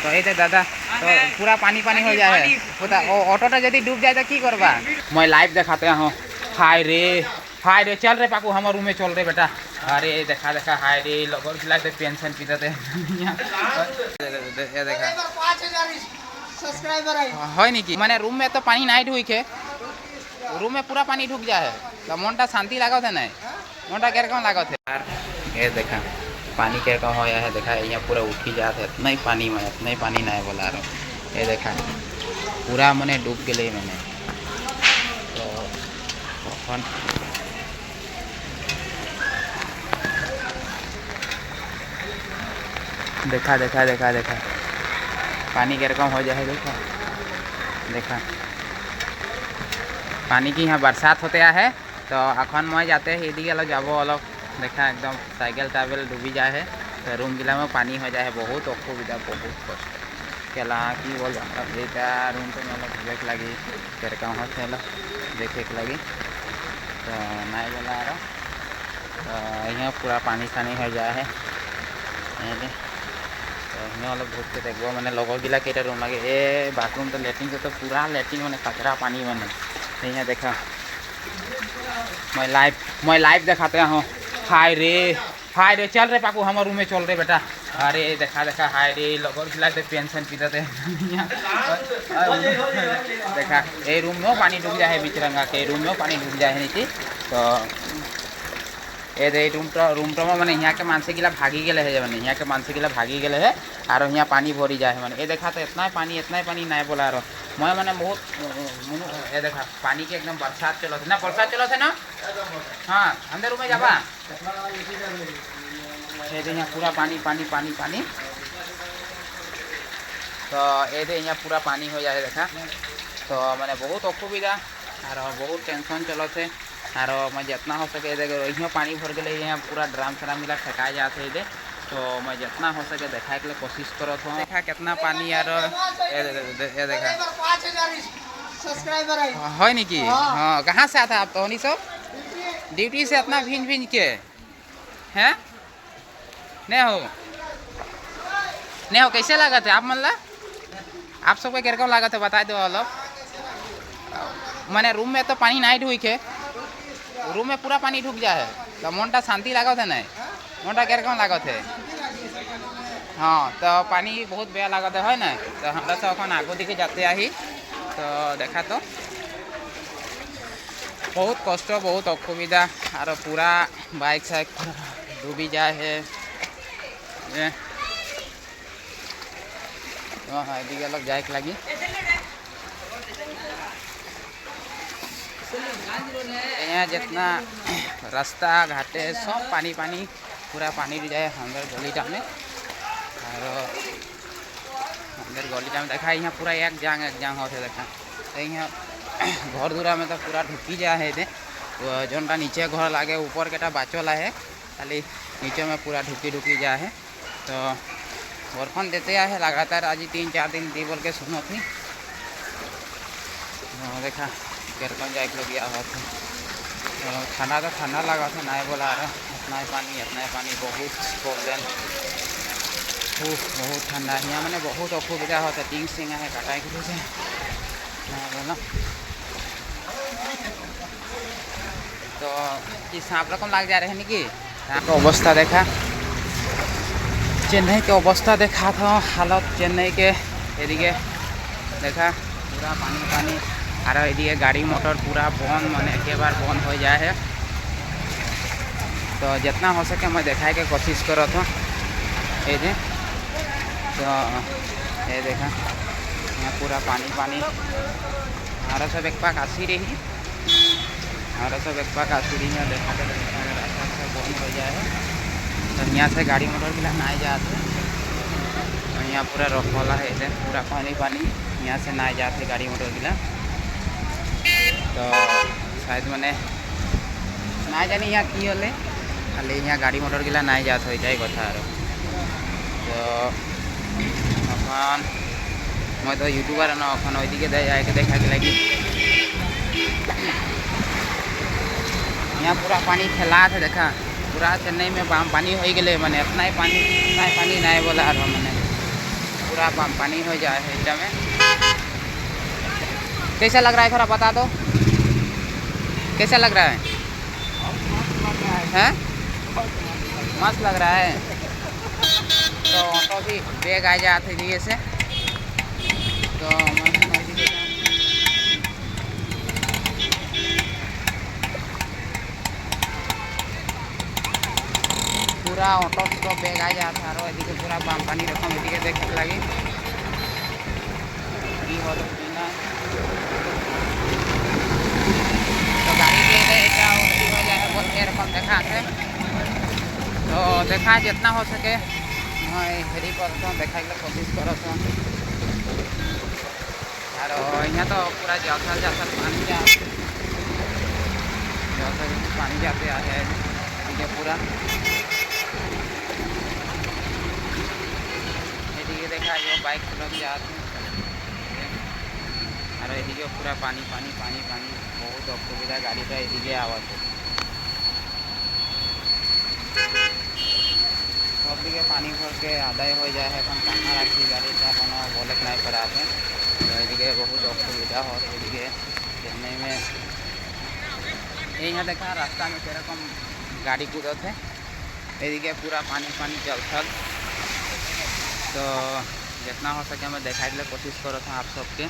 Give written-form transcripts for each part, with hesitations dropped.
तो ये दादा तो पूरा पानी पानी हो जाए पता ऑटोटा यदि डूब जाए तो की करबा मैं लाइव दिखाते हूँ। हाय रे चल रे पाकू हमारे रूम में चल रे बेटा। अरे देखा देखा हाय रे लोग खिलाते पेंशन पीते देखा है निकी मैंने रूम में तो पानी नहीं ढुई के रूम में पूरा पानी ढुक जाए तो मनटा शांति लागत है नहीं मनटा कैरकम लागत है यार। ये देखा पानी कैरकम हो है देखा यहाँ पूरा उठी जात है इतना ही पानी में इतना ही पानी नहीं बोला रहा। ये देखा पूरा मैंने डूब गए मैंने तो देखा देखा देखा देखा पानी कैरकम हो जाए देखा देखा पानी की यहाँ बरसात होते है तो अखन मैं जाते हैं यदि अलग जाबो अलग देखा एकदम साइकिल टाइबल डूबी जाए है तो रूम गिला में पानी हो जाए बहुत असुविधा बहुत कष्ट केला कि बोल रूम तो मतलब देख लगी कैरकम होते देखे लगी तो नहीं बोला तो यहाँ पूरा पानी सानी हो जाए है तो अलग घूर के देखो मैंने लोगों गिला केटा रूम लगे ए बाथरूम तो लेट्रिन से तो पूरा लेट्रिन मैंने कचरा पानी मैंने यहाँ देखा मैं लाइव दिखाते हूँ। हाय रे चल रे पाकू हमारे रूम में चल रे बेटा। अरे देखा देखा हाय रे लोग खिलाते पेंशन पीते देखा ये रूम में पानी डूब जाए बिचरंगा के रूम में पानी डूब जाए नीचे तो ये रूम तो मैंने यहाँ के मानसे गिला भागी गए है मैंने यहाँ के मानसे गिला भागी गए है और यहाँ पानी भरी जाए मैंने ये देखा तो इतना ही पानी नहीं बोला मैं मैंने बहुत ये देखा पानी के एकदम बरसात चलो थे ना बरसात चलो थे ना हाँ अंदर रूम में जाबा ये यहाँ पूरा पानी पानी पानी पानी तो ये यहाँ पूरा पानी हो जाए देखा तो मैंने बहुत असुविधा और बहुत टेंशन चलो थे और मैं जितना हो सके देखो पानी भर गए यहाँ पूरा ड्राम श्राम मिला फेंकाए जाते इधर तो मैं जितना हो सके देखा के लिए कोशिश करो था देखा कितना पानी यार ये देखा है निकी हाँ कहाँ से आता आप तो नहीं सब ड्यूटी से इतना भिंज के हैं नहीं हो कैसे लगा थे आप मतलब आप सबको कैरकम लगा थे बता दो अलग मैंने रूम में तो पानी नहीं ढुई के रूम में पूरा पानी ढुक जाए तो मनटा शांति लागत है नहीं मनटा कैरकम लागत है हाँ तो पानी बहुत बेया लागत है ना तो हमरा तो अखन आगो दिखे जाते ही तो देखा तो बहुत कष्ट बहुत असुविधा और पूरा बाइक साइक डूबी जाए है तो अलग जाए लगी यहाँ जितना रास्ता घाटे सब पानी पानी पूरा पानी भी जाए अंदर गलीटा में और अंदर गलीटा में देखा यहाँ पूरा एक जांग होते देखा तो यहाँ घर दूरा में तो पूरा ढुकी जाए है इधर तो जोनटा नीचे घर लागे ऊपर के बाचला है खाली नीचे में पूरा ढुकी जाए है तो बर्फन देते है लगातार आज 3-4 दिन दी बोल के सुनो थी देखा कैरकम जाए लगी आवत ठंडा तो ठंडा लगा था नहीं बोला रहा इतना ही पानी बहुत प्रॉब्लम बहुत ठंडा यहाँ मैंने बहुत असुविधा होता टिंग सिंग है काटा के से बोला तो कि सांप रकम लग जा रहे हैं निकी का अवस्था देखा चेन्नई के अवस्था देखा था हालत चेन्नई के एदिके देखा पूरा पानी पानी और ये गाड़ी मोटर पूरा बंद मैंने एक बार बंद हो जाए है तो जितना हो सके मैं दिखाए के कोशिश करो था ये तो ये देखा यहाँ पूरा पानी पानी हमारा सब एक पाक आसी रही है देखा के रास्ता से बंद हो जाए है तो यहाँ से गाड़ी मोटर भी नहीं जाते तो यहाँ पूरा रखवाला है इधर पूरा पानी पानी यहाँ से नहीं जाते गाड़ी मोटर गिला तो शायद मैंने ना जानी यहाँ की हले खाली यहाँ गाड़ी मोटर गिला नहीं जात हो जाए कथा तो अपन मैं तो यूट्यूबर ना अपन ओदिके जाके देखा के लगी यहाँ पूरा पानी फैला था देखा पूरा चेन्नई में पानी हो गए मैंने इतना ही पानी नहीं बोला मैंने पूरा पानी हो जाए है इधर में। कैसा लग रहा है थोड़ा बता दो, कैसा लग रहा है? हैं? मस्त लग रहा है। तो ऑटो भी बैग आ जाते दिए से तो पूरा ऑटो तो बैग आ जाता है एदिके पूरा पानी रकम एदिके देखे लगी तो गाड़ी एरकम देखा तो देखा जितना हो सके मैं हेरी कर देखा कोशिश कर यहाँ तो पूरा जलथल जलथल पानी जाते है एदिके पूरा एदिके देखा जो बाइक चलत जाते और एदिके पूरा पानी पानी पानी पानी बहुत असुविधा गाड़ीटा एदिके आवत सब दिखे पानी भर के आदाय हो जाए है कहाँ राखी गाड़ीटा कोनो बोले नहीं पड़ाते तो एदिके बहुत असुविधा हो एदिके चेन्नई में यहाँ देखा रास्ता में सेरकम गाड़ी कूदत है एदिके पूरा पानी पानी जलथल तो जितना हो सके मैं देखा कोशिश करो था आप सबके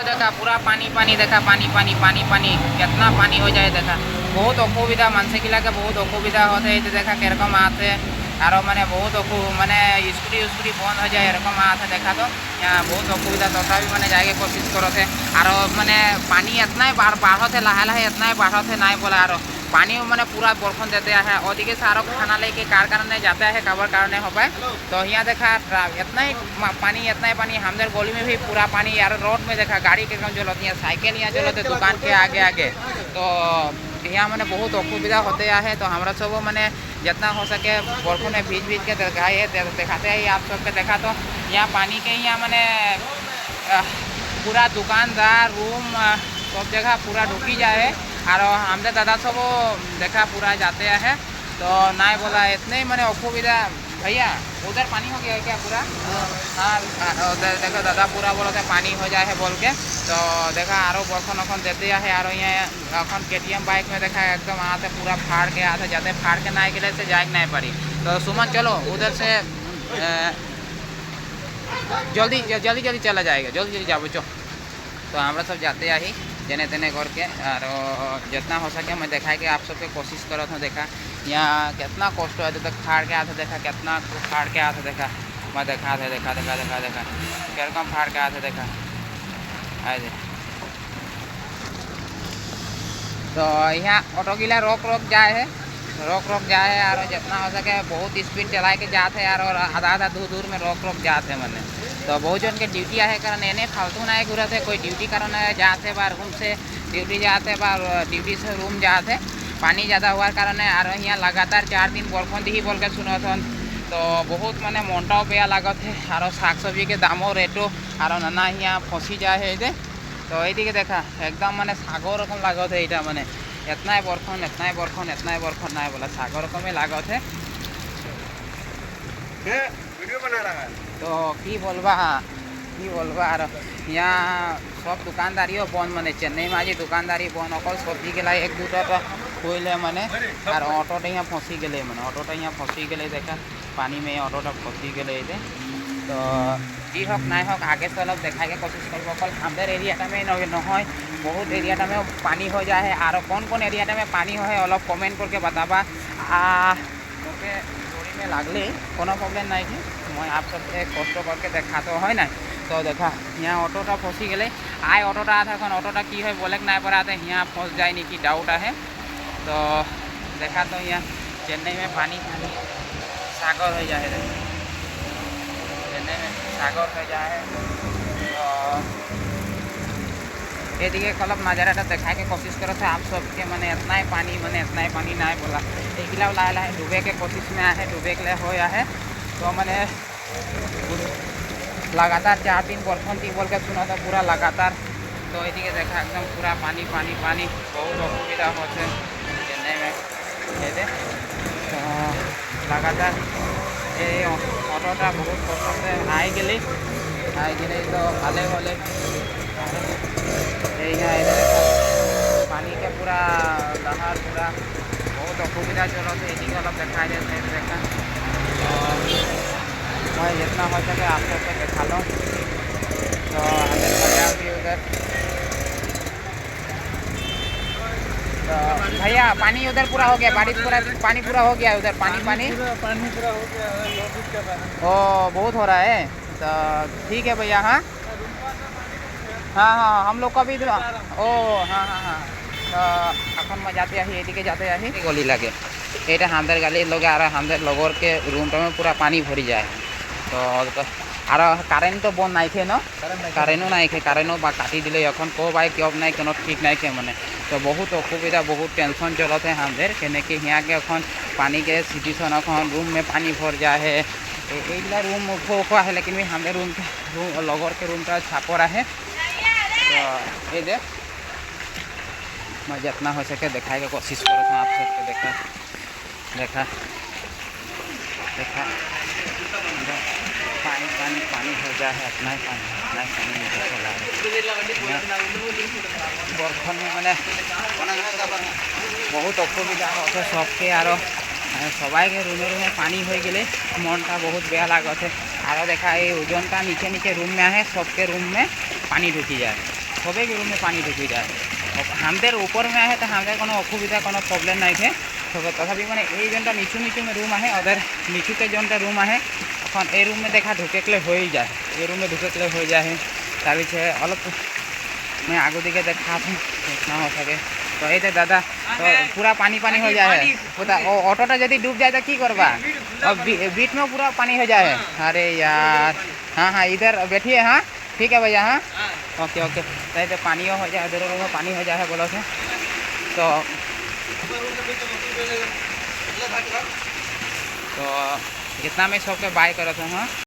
देखा पूरा पानी पानी देखा पानी पानी पानी पानी कितना पानी हो जाए देखा बहुत असुविधा मानसे किला के बहुत असुविधा होते है देखा केरकम आते और मैंने बहुत मैंने स्कूटी बंद हो जाए एरकम आते देखा तो यहाँ बहुत असुविधा तथा मैंने जाके कोशिश करो थे और मैंने पानी इतना ही बढ़ते लाहे लाहे इतना ही बढ़ते ना बोला और पानी मैंने पूरा बर्फन देते हैं ओदिके सारो खाना लेके कार कारण जाते हैं कबर कारण हो पाए तो यहाँ देखा इतना ही पानी हमारे गली में भी पूरा पानी यार रोड में देखा गाड़ी के कम चलती है साइकिल यहाँ चलते दुकान के आगे आगे तो यहाँ मैंने बहुत असुविधा होते है तो हमारा सब मैंने जितना हो सके बर्फों में भीज के दिखाते हैं आप सबके देखा तो यहाँ पानी के यहाँ मैंने पूरा दुकानदार रूम सब जगह पूरा ढुकी जाए और हमारे दादा सब देखा पूरा जाते हैं तो ना बोला इतने मैंने असुविधा भैया उधर पानी हो गया है क्या पूरा? हाँ उधर देखो दादा पूरा बोला था पानी हो जाए है बोल के तो देखा आरो बर्फन अखन देते हैं और यहाँ अखन KTM बाइक में देखा एकदम आते पूरा फाड़ के आते जाते फाड़ के ना गए से जाए नहीं पारी तो सुमन चलो उधर से जल्दी जल्दी जल्दी चला जाएगा जल्दी जल्दी जाओ चो तो हमारा सब जाते ही जेने तेने करके और जितना हो सके मैं देखा कि आप सबके कोशिश करो था देखा यहाँ कितना कष्ट है तो फाड़ के आते देखा कितना फाड़ के आते देखा मैं देखा थे देखा देखा देखा देखा कैरकम फाड़ के आते देखा आए तो यहाँ ऑटो गिला रोक जाए है और जितना हो सके बहुत स्पीड चला के जाते हैं और आधा दूर में रोक जाते मैंने तो बहुत जन के ड्यूटी आहे कारण एने फालतू ना घूरते कोई ड्यूटी कारण जाते बा रूम से ड्यूटी जाते बा ड्यूटी से रूम जाते पानी ज़्यादा हुआ कारण और यहाँ लगातार 4 दिन बर्फन दी बोल के सुनथन तो बहुत मैंने मोटाओ बेया लागत है और शाक सब्जी के दामों रेटो और नाना यहाँ फंसी जाए है तो ये देखा एकदम मैंने सागर रकम लागत है यहाँ मैंने इतना ही बर्फन ना बोला सागर रकम लागत है वीडियो बना रहा है तो की बोलबा और यहाँ सब दुकानदारियों बंद मैंने चेन्नई में आज दुकानदारी बंद अकल सब्जी के एक दूटा तो खुले मैंने और ऑटोटा यहाँ फंसी गए मैंने ऑटोटा यहाँ फंसी गए देखा पानी में ऑटोटा फंसी गए तो जी हक ना हक आगे से अलग देखा के कोशिश कर अकल हमारे एरियाटा में নহয় बहुत एरियाटा में पानी हो जाए और कौन एरियाटा में पानी हो अलग कमेंट करके बताबा क्योंकि जोड़ी में लागले कोनो प्रॉब्लम नहीं थी मैं आप सबसे कष्ट करके देखा तो है ना तो देखा यहाँ ऑटोटा फंसी गए आए ऑटोटा आता ऑटोटा की है बोले ना पड़ाते यहाँ फंस जाए नहीं कि डाउट है तो देखा तो यहाँ चेन्नई में पानी सागर हो जाए चेन्नई में सागर हो जाए तो ये कलब नज़ारा देखा के कोशिश करो थे आप सबके मैंने इतना ही पानी ना बोला एकला लाए लाए डूबे के कोशिश में आए डूबे के लिए हो है तो मैंने लगातार 4 दिन बर्फन थी बोल के सुना था पूरा लगातार तो ये देखा एकदम पूरा पानी बहुत असुविधा होते चेन्नई में तो लगातार এই অটোটা বহুত কষ্টতে আই গেলে তো ভালে হলে पानी के पूरा लहर पूरा बहुत असुविधा चलो ये अलग देखा जाए देखा मैं जितना हो सके आप सबको देखा लो तो हमें भैया भी उधर तो भैया पानी उधर पूरा हो गया बारिश पूरा पानी पूरा हो गया उधर पानी पूरा हो गया है। ओ बहुत हो रहा है तो ठीक है भैया हाँ हाँ हाँ हम लोग का भी ओ हाँ हाँ हाँ तो এখন मैं जाते आही एदिके जाते आही गली लगे এটা আমাদের গালি লগে আর আমাদের লগর के रूम में पूरा पानी भरी जाए तो আর কারেন্ট তো বন্ধ নাইखे न কারেন্টও নাইखे কারেন্টও বা কাটি দিলে এখন কো ভাই কেব নাই কোনো ঠিক নাইखे মানে তো বহুত অসুবিধা बहुत टेंशन चलते আমাদের কেনে कि यहाँ के এখন पानी के सिचुएशन এখন रूम में पानी भर जाए है এইগুলা रूम उठा है लेकिन हमारे रूम लगोर के रूम छापर है तो ये दे मैं जितना हो सके दिखाने की कोशिश करता हूँ आप सबको देखा देखा देखा पानी पानी पानी हो जाए है अपना ही पानी चला बर्तन में मैंने बहुत असुविधा होते सबके और सबाई के रूमे रूमे पानी हो गए मनटा बहुत बेया लागत है और देखा ये ओजनटा नीचे नीचे रूम में है सबके रूम में पानी ढुकी जाए सभी के रूम में पानी ढुकी जाए हमारे ऊपर में है तो हमारे को असुविधा को प्रॉब्लम नहीं है तो तथापि मैं ये जोटा नीचू नीचू में रूम है अदर नीचू के जोटा रूम है এখন এই रूम में देखा ढुकेले हो ही जाए ये रूम में ढुकेले हो जाए तार पीछे अलग मैं आगे दिखे देखा इतना हो सके तो ये दादा तो पूरा पानी पानी हो जाए पता ऑटोटा यदि डूब जाए तो की करवा और बीच में पूरा पानी हो जाए अरे यार हाँ हाँ इधर बैठिए हाँ ठीक है भैया हाँ ओके ओके तो पानी हो जाए उधर रूम में पानी हो जाए बोलो से तो इतना मैं सबके बाय करता हूँ।